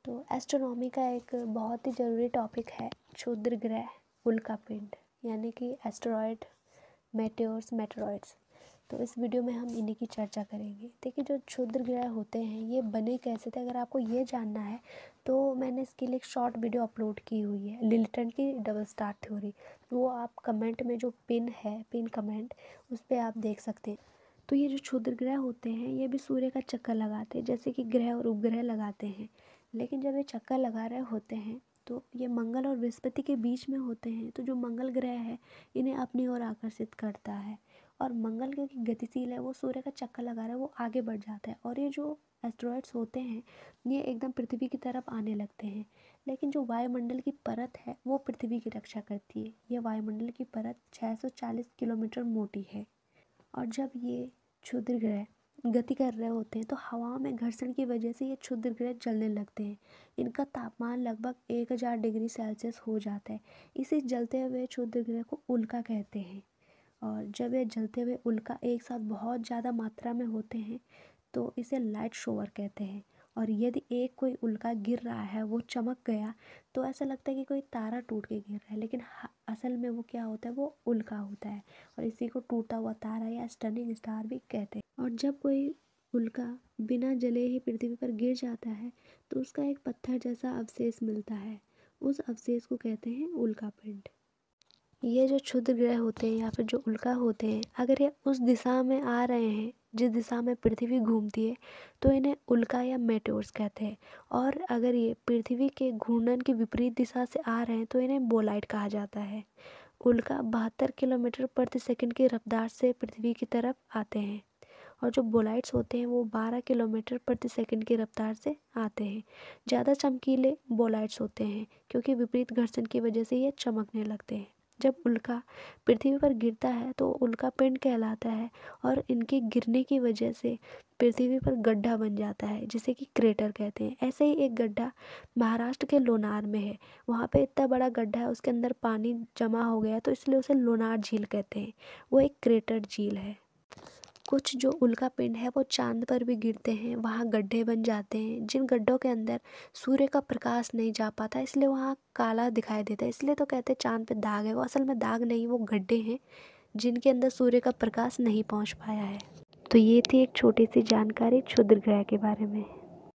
तो एस्ट्रोनॉमी का एक बहुत ही ज़रूरी टॉपिक है क्षुद्र ग्रह, उल्कापिंड, यानी कि एस्टेरॉयड, मेटेओर्स, मेटेरॉइड्स। तो इस वीडियो में हम इन्हीं की चर्चा करेंगे। देखिए, जो क्षुद्र ग्रह होते हैं ये बने कैसे थे, अगर आपको ये जानना है तो मैंने इसके लिए एक शॉर्ट वीडियो अपलोड की हुई है, लिल्टन की डबल स्टार थ्योरी। वो आप कमेंट में जो पिन कमेंट, उस पर आप देख सकते हैं। तो ये जो क्षुद्र ग्रह होते हैं ये भी सूर्य का चक्कर लगाते हैं, जैसे कि ग्रह और उपग्रह लगाते हैं। लेकिन जब ये चक्कर लगा रहे होते हैं तो ये मंगल और बृहस्पति के बीच में होते हैं। तो जो मंगल ग्रह है इन्हें अपनी ओर आकर्षित करता है, और मंगल क्योंकि गतिशील है, वो सूर्य का चक्कर लगा रहा है, वो आगे बढ़ जाता है। और ये जो एस्टेरॉइड्स होते हैं ये एकदम पृथ्वी की तरफ आने लगते हैं। लेकिन जो वायुमंडल की परत है वो पृथ्वी की रक्षा करती है। ये वायुमंडल की परत 640 किलोमीटर मोटी है। और जब ये क्षुद्र ग्रह गति कर रहे होते हैं तो हवा में घर्षण की वजह से ये क्षुद्र ग्रह जलने लगते हैं। इनका तापमान लगभग 1000 डिग्री सेल्सियस हो जाता है। इसे जलते हुए क्षुद्र ग्रह को उल्का कहते हैं। और जब ये जलते हुए उल्का एक साथ बहुत ज़्यादा मात्रा में होते हैं तो इसे लाइट शोवर कहते हैं। और यदि एक कोई उल्का गिर रहा है, वो चमक गया, तो ऐसा लगता है कि कोई तारा टूट के गिर रहा है, लेकिन असल में वो क्या होता है, वो उल्का होता है। और इसी को टूटा हुआ तारा या स्टनिंग स्टार भी कहते हैं। और जब कोई उल्का बिना जले ही पृथ्वी पर गिर जाता है तो उसका एक पत्थर जैसा अवशेष मिलता है। उस अवशेष को कहते हैं उल्कापिंड। ये जो क्षुद्र ग्रह होते हैं या फिर जो उल्का होते हैं, अगर ये उस दिशा में आ रहे हैं जिस दिशा में पृथ्वी घूमती है तो इन्हें उल्का या मेटेओर्स कहते हैं। और अगर ये पृथ्वी के घूर्णन की विपरीत दिशा से आ रहे हैं तो इन्हें बोलाइट कहा जाता है। उल्का 72 किलोमीटर प्रति सेकंड की रफ्तार से पृथ्वी की तरफ आते हैं, और जो बोलाइट्स होते हैं वो 12 किलोमीटर प्रति सेकंड की रफ्तार से आते हैं। ज़्यादा चमकीले बोलाइट्स होते हैं क्योंकि विपरीत घर्षण की वजह से ये चमकने लगते हैं। जब उल्का पृथ्वी पर गिरता है तो उल्का पिंड कहलाता है, और इनके गिरने की वजह से पृथ्वी पर गड्ढा बन जाता है जिसे कि क्रेटर कहते हैं। ऐसे ही एक गड्ढा महाराष्ट्र के लोनार में है। वहाँ पे इतना बड़ा गड्ढा है, उसके अंदर पानी जमा हो गया तो इसलिए उसे लोनार झील कहते हैं। वो एक क्रेटर झील है। कुछ जो उल्का पिंड है वो चांद पर भी गिरते हैं, वहाँ गड्ढे बन जाते हैं। जिन गड्ढों के अंदर सूर्य का प्रकाश नहीं जा पाता इसलिए वहाँ काला दिखाई देता है, इसलिए तो कहते हैं चांद पे दाग है। वो असल में दाग नहीं, वो गड्ढे हैं जिनके अंदर सूर्य का प्रकाश नहीं पहुँच पाया है। तो ये थी एक छोटी सी जानकारी क्षुद्र ग्रह के बारे में।